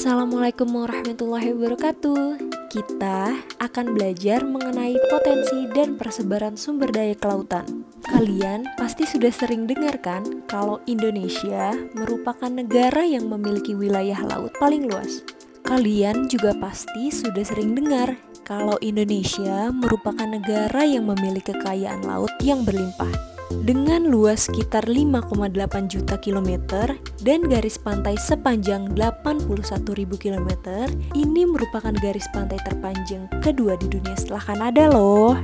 Assalamualaikum warahmatullahi wabarakatuh. Kita akan belajar mengenai potensi dan persebaran sumber daya kelautan. Kalian pasti sudah sering dengar kan kalau Indonesia merupakan negara yang memiliki wilayah laut paling luas. Kalian juga pasti sudah sering dengar kalau Indonesia merupakan negara yang memiliki kekayaan laut yang berlimpah. Dengan luas sekitar 5,8 juta kilometer dan garis pantai sepanjang 81.000 kilometer, ini merupakan garis pantai terpanjang kedua di dunia setelah Kanada loh.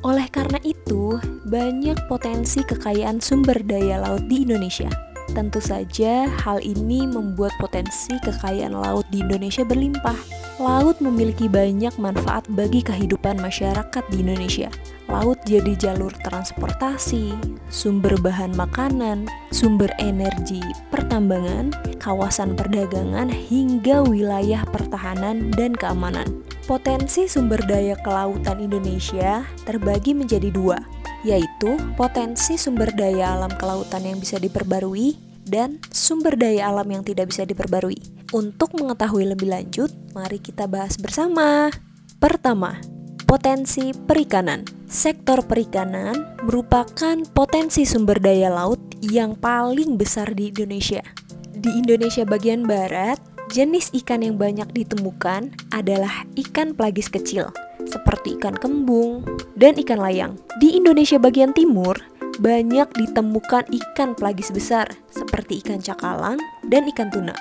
Oleh karena itu, banyak potensi kekayaan sumber daya laut di Indonesia. Tentu saja hal ini membuat potensi kekayaan laut di Indonesia berlimpah. Laut memiliki banyak manfaat bagi kehidupan masyarakat di Indonesia. Laut jadi jalur transportasi, sumber bahan makanan, sumber energi, pertambangan, kawasan perdagangan, hingga wilayah pertahanan dan keamanan. Potensi sumber daya kelautan Indonesia terbagi menjadi dua, yaitu potensi sumber daya alam kelautan yang bisa diperbarui dan sumber daya alam yang tidak bisa diperbarui. Untuk mengetahui lebih lanjut, mari kita bahas bersama. Pertama, potensi perikanan. Sektor perikanan merupakan potensi sumber daya laut yang paling besar di Indonesia. Di Indonesia bagian barat, jenis ikan yang banyak ditemukan adalah ikan pelagis kecil, seperti ikan kembung dan ikan layang. Di Indonesia bagian timur, banyak ditemukan ikan pelagis besar, seperti ikan cakalang dan ikan tuna.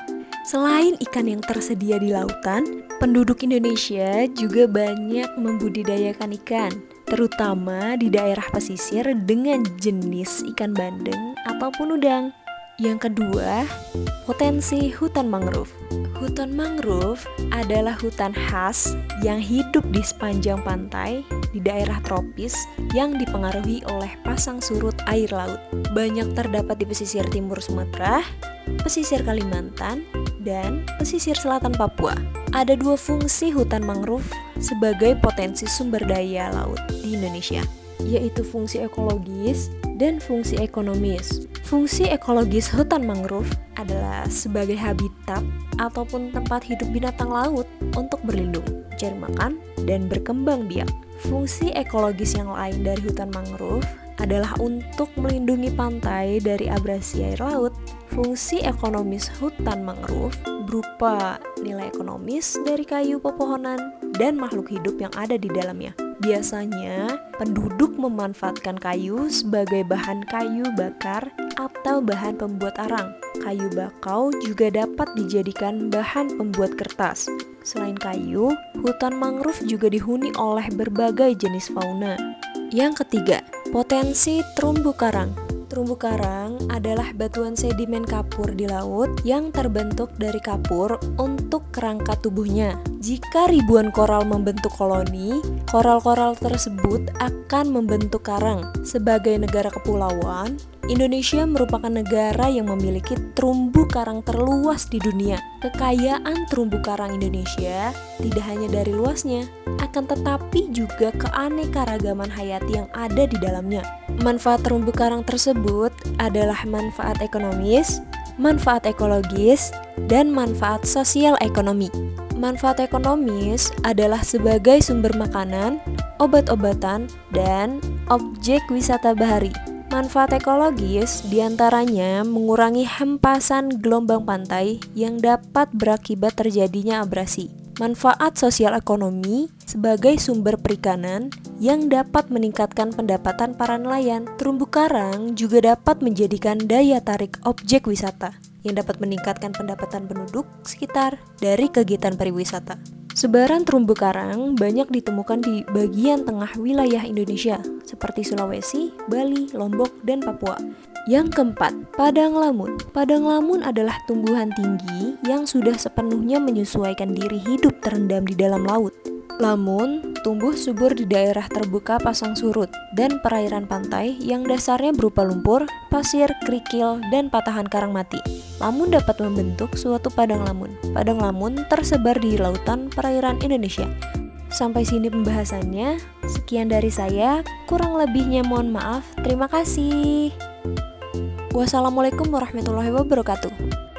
Selain ikan yang tersedia di lautan, penduduk Indonesia juga banyak membudidayakan ikan, terutama di daerah pesisir dengan jenis ikan bandeng ataupun udang. Yang kedua, potensi hutan mangrove. Hutan mangrove adalah hutan khas yang hidup di sepanjang pantai di daerah tropis yang dipengaruhi oleh pasang surut air laut. Banyak terdapat di pesisir timur Sumatera, pesisir Kalimantan, dan pesisir selatan Papua. Ada dua fungsi hutan mangrove sebagai potensi sumber daya laut di Indonesia, yaitu fungsi ekologis dan fungsi ekonomis. Fungsi ekologis hutan mangrove adalah sebagai habitat ataupun tempat hidup binatang laut untuk berlindung, mencari makan, dan berkembang biak. Fungsi ekologis yang lain dari hutan mangrove adalah untuk melindungi pantai dari abrasi air laut. Fungsi ekonomis hutan mangrove berupa nilai ekonomis dari kayu pepohonan dan makhluk hidup yang ada di dalamnya. Biasanya, penduduk memanfaatkan kayu sebagai bahan kayu bakar atau bahan pembuat arang. Kayu bakau juga dapat dijadikan bahan pembuat kertas. Selain kayu, hutan mangrove juga dihuni oleh berbagai jenis fauna. Yang ketiga, potensi terumbu karang. Terumbu karang adalah batuan sedimen kapur di laut yang terbentuk dari kapur untuk kerangka tubuhnya. Jika ribuan koral membentuk koloni, koral-koral tersebut akan membentuk karang. Sebagai negara kepulauan, Indonesia merupakan negara yang memiliki terumbu karang terluas di dunia. Kekayaan terumbu karang Indonesia tidak hanya dari luasnya, akan tetapi juga keanekaragaman hayati yang ada di dalamnya. Manfaat terumbu karang tersebut adalah manfaat ekonomis, manfaat ekologis, dan manfaat sosial ekonomi. Manfaat ekonomis adalah sebagai sumber makanan, obat-obatan, dan objek wisata bahari. Manfaat ekologis diantaranya mengurangi hempasan gelombang pantai yang dapat berakibat terjadinya abrasi. Manfaat sosial ekonomi sebagai sumber perikanan yang dapat meningkatkan pendapatan para nelayan. Terumbu karang juga dapat menjadikan daya tarik objek wisata yang dapat meningkatkan pendapatan penduduk sekitar dari kegiatan pariwisata. Sebaran terumbu karang banyak ditemukan di bagian tengah wilayah Indonesia, seperti Sulawesi, Bali, Lombok, dan Papua. Yang keempat, padang lamun. Padang lamun adalah tumbuhan tinggi yang sudah sepenuhnya menyesuaikan diri hidup terendam di dalam laut. Lamun tumbuh subur di daerah terbuka pasang surut dan perairan pantai yang dasarnya berupa lumpur, pasir, kerikil, dan patahan karang mati. Lamun dapat membentuk suatu padang lamun. Padang lamun tersebar di lautan perairan Indonesia. Sampai sini pembahasannya. Sekian dari saya, kurang lebihnya mohon maaf. Terima kasih. Wassalamualaikum warahmatullahi wabarakatuh.